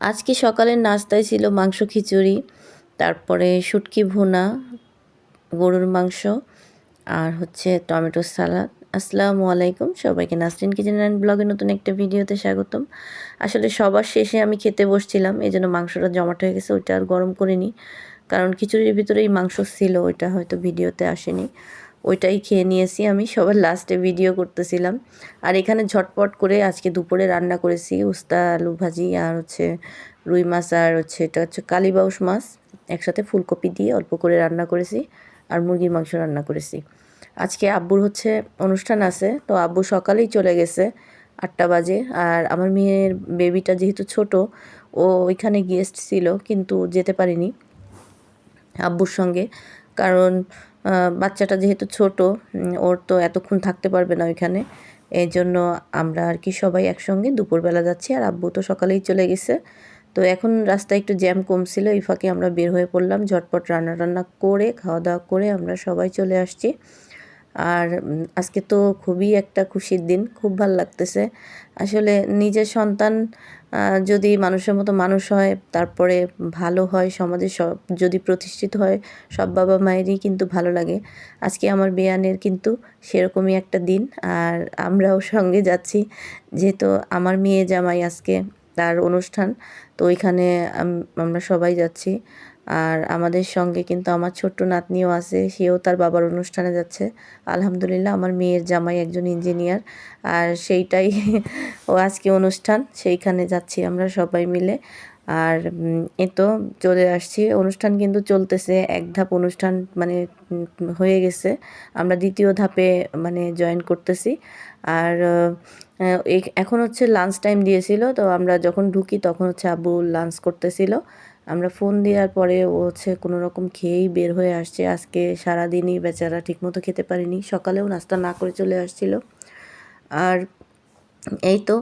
আজকে সকালের নাস্তায় ছিল মাংস খিচুড়ি, তারপরে শুটকি ভুনা, গরুর মাংস আর হচ্ছে টমেটো সালাদ। আসসালামু আলাইকুম সবাইকে, নাসরিন কিচেন অ্যান্ড ব্লগে নতুন একটা ভিডিওতে স্বাগতম। আসলে সবার শেষে আমি খেতে বসছিলাম, এই জন্য মাংসটা জমাট হয়ে গেছে, ওইটা আর গরম করিনি। কারণ খিচুড়ির ভিতরেই মাংস ছিল, ওইটা হয়তো ভিডিওতে আসেনি। ওইটাই খেয়ে নিয়েছি আমি, সবার লাস্টে ভিডিও করতেছিলাম। আর এখানে ঝটপট করে আজকে দুপুরে রান্না করেছি উস্তা আলু ভাজি আর হচ্ছে রুই মাছ আর হচ্ছে এটা হচ্ছে কালীবাউস মাছ একসাথে ফুলকপি দিয়ে অল্প করে রান্না করেছি। আর মুরগির মাংস রান্না করেছি। আজকে আব্বুর হচ্ছে অনুষ্ঠান আছে, তো আব্বু সকালেই চলে গেছে 8টা বাজে। আর আমার মেয়ের বেবিটা যেহেতু ছোট, ও ওইখানে গেস্ট ছিল কিন্তু যেতে পারিনি আব্বুর সঙ্গে। কারণ বাচ্চাটা যেহেতু ছোট, ওর তো এতক্ষণ থাকতে পারবে না ওইখানে। এই জন্য আমরা আর কি সবাই একসঙ্গে দুপুরবেলা যাচ্ছি, আর আব্বু তো সকালেই চলে গেছে। তো এখন রাস্তায় একটু জ্যাম কমছিল, এই ফাঁকে আমরা বের হয়ে পড়লাম, ঝটপট রান্না টান্না করে খাওয়া দাওয়া করে আমরা সবাই চলে আসছি। আর আজকে তো খুবই একটা খুশির দিন, খুব ভাল লাগতেছে। আসলে নিজের সন্তান যদি মানুষের মতো মানুষ হয়, তারপরে ভালো হয়, সমাজে সব যদি প্রতিষ্ঠিত হয়, সব বাবা মায়েরই কিন্তু ভালো লাগে। আজকে আমার বেয়ানের কিন্তু সেরকমই একটা দিন, আর আমরাও সঙ্গে যাচ্ছি। যেহেতু আমার মেয়ে জামাই আজকে তার অনুষ্ঠান, তো ওইখানে আমরা সবাই যাচ্ছি। আর আমাদের সঙ্গে কিন্তু আমার ছোট্ট নাতনিও আছে, সেও তার বাবার অনুষ্ঠানে যাচ্ছে। আলহামদুলিল্লাহ, আমার মেয়ের জামাই একজন ইঞ্জিনিয়ার, আর সেইটাই ও আজকে অনুষ্ঠান, সেইখানে যাচ্ছি আমরা সবাই মিলে। আর এই তো চলে আসছি, অনুষ্ঠান কিন্তু চলতেছে, এক ধাপ অনুষ্ঠান মানে হয়ে গেছে, আমরা দ্বিতীয় ধাপে মানে জয়েন করতেছি। আর এখন হচ্ছে লাঞ্চ টাইম দিয়েছিল, তো আমরা যখন ঢুকি তখন হচ্ছে আব্বু লাঞ্চ করতেছিল। আমরা ফোন দেওয়ার পরে ও হচ্ছে কোনো রকম খেয়েই বের হয়ে আসছে। আজকে সারাদিনই বেচারা ঠিকমতো খেতে পারিনি, সকালেও নাস্তা না করে চলে আসছিল। আর এই তো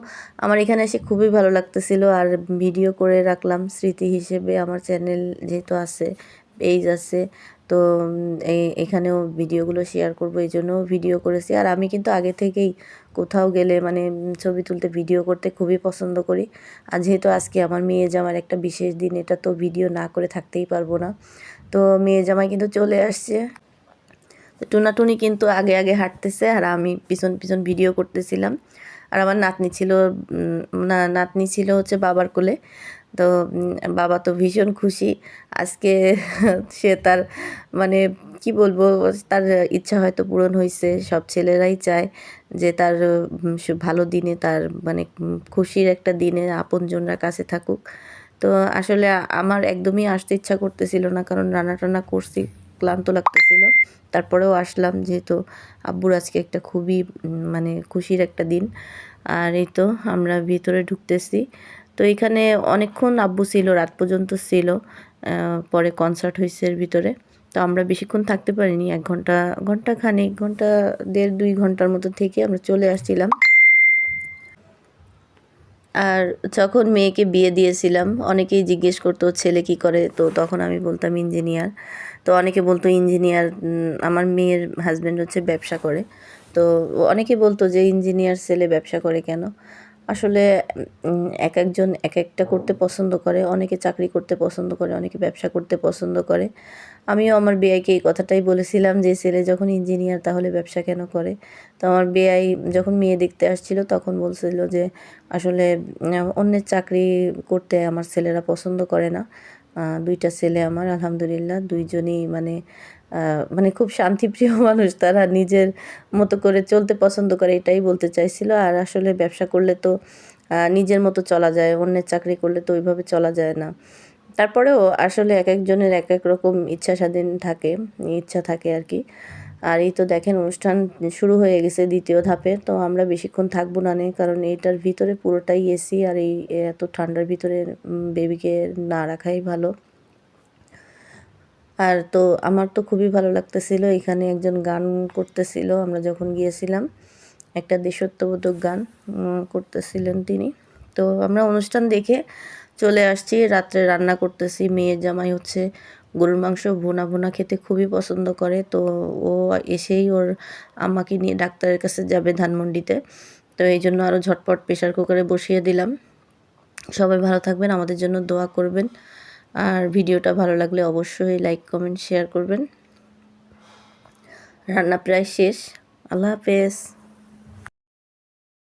আমার এখানে এসে খুবই ভালো লাগতেছিল, আর ভিডিও করে রাখলাম স্মৃতি হিসেবে। আমার চ্যানেল যেহেতু আছে, পেজ আছে, তো এখানেও ভিডিওগুলো শেয়ার করব, এই জন্যও ভিডিও করেছি। আর আমি কিন্তু আগে থেকেই কোথাও গেলে মানে ছবি তুলতে ভিডিও করতে খুবই পছন্দ করি। আর যেহেতু আজকে আমার মেয়ে জামার একটা বিশেষ দিন, এটা তো ভিডিও না করে থাকতেই পারবো না। তো মেয়ে জামাই কিন্তু চলে আসছে, টুনাটুনি কিন্তু আগে আগে হাঁটতেছে আর আমি পিছন পিছন ভিডিও করতেছিলাম। আর আমার নাতনি ছিল, নাতনি ছিল হচ্ছে বাবার কোলে। তো বাবা তো ভীষণ খুশি আজকে। সে তার মানে কি বলবো, তার ইচ্ছা হয়তো পূরণ হয়েছে। সব ছেলেরাই চায় যে তার ভালো দিনে, তার মানে খুশির একটা দিনে আপনজনরা কাছে থাকুক। তো আসলে আমার একদমই আসতে ইচ্ছা করতেছিল না, কারণ রান্না টান্না করছি, ক্লান্ত লাগতেছিল। তারপরেও আসলাম, যেহেতু আব্বুর আজকে একটা খুবই মানে খুশির একটা দিন। আর এই তো আমরা ভিতরে ঢুকতেছি। তো এখানে অনেকক্ষণ আব্বু ছিল, রাত পর্যন্ত ছিল। পরে কনসার্ট হয়েছে এর ভিতরে। তো আমরা বেশিক্ষণ থাকতে পারিনি, 1 ঘন্টা, ঘন্টা খানেক, ঘন্টা 1.5-2 ঘন্টার মতো থেকে আমরা চলে আসছিলাম। আর যখন মেয়েকে বিয়ে দিয়েছিলাম, অনেকেই জিজ্ঞেস করতো ছেলে কী করে, তো তখন আমি বলতাম ইঞ্জিনিয়ার। তো অনেকে বলতো ইঞ্জিনিয়ার, আমার মেয়ের হাজব্যান্ড হচ্ছে ব্যবসা করে। তো অনেকে বলতো যে ইঞ্জিনিয়ার ছেলে ব্যবসা করে কেন। আসলে এক একজন এক একটা করতে পছন্দ করে, অনেকে চাকরি করতে পছন্দ করে, অনেকে ব্যবসা করতে পছন্দ করে। আমিও আমার বেয়াইকে এই কথাটাই বলেছিলাম যে ছেলে যখন ইঞ্জিনিয়ার তাহলে ব্যবসা কেন করে। তো আমার বেয়াই যখন মেয়ে দেখতে আসছিল তখন বলছিল যে আসলে অন্যের চাকরি করতে আমার ছেলেরা পছন্দ করে না। 2টা ছেলে আমার, আলহামদুলিল্লাহ, দুইজনই মানে মানে খুব শান্তিপ্রিয় মানুষ, তারা নিজের মতো করে চলতে পছন্দ করে, এটাই বলতে চাইছিল। আর আসলে ব্যবসা করলে তো নিজের মতো চলা যায়, অন্যের চাকরি করলে তো ওইভাবে চলা যায় না। তারপরেও আসলে এক একজনের এক এক রকম ইচ্ছা স্বাধীন থাকে, ইচ্ছা থাকে আর কি। আর এই তো দেখেন অনুষ্ঠান শুরু হয়ে গেছে দ্বিতীয় ধাপে। তো আমরা বেশিক্ষণ থাকবো না, কারণ এইটার ভিতরে পুরোটাই এসি, আর এই এত ঠান্ডার ভিতরে বেবিকে না রাখাই ভালো। আর তো আমার তো খুবই ভালো লাগতেছিল, এখানে একজন গান করতেছিল আমরা যখন গিয়েছিলাম, একটা দেশাত্মবোধক গান করতেছিলেন তিনি। তো আমরা অনুষ্ঠান দেখে চলে আসছি, রাত্রে রান্না করতেছি। মেয়ের জামাই হচ্ছে গরুর মাংস ভুনা ভুনা খেতে খুবই পছন্দ করে, তো ও এসেই ওর আম্মাকে নিয়ে ডাক্তারের কাছে যাবে ধানমন্ডিতে। তো এই জন্য আরও ঝটপট প্রেশার কুকারে বসিয়ে দিলাম। সবাই ভালো থাকবেন, আমাদের জন্য দোয়া করবেন। আর ভিডিওটা ভালো লাগলে অবশ্যই লাইক কমেন্ট শেয়ার করবেন। রান্না প্রায় শেষ। আল্লাহ হাফেজ।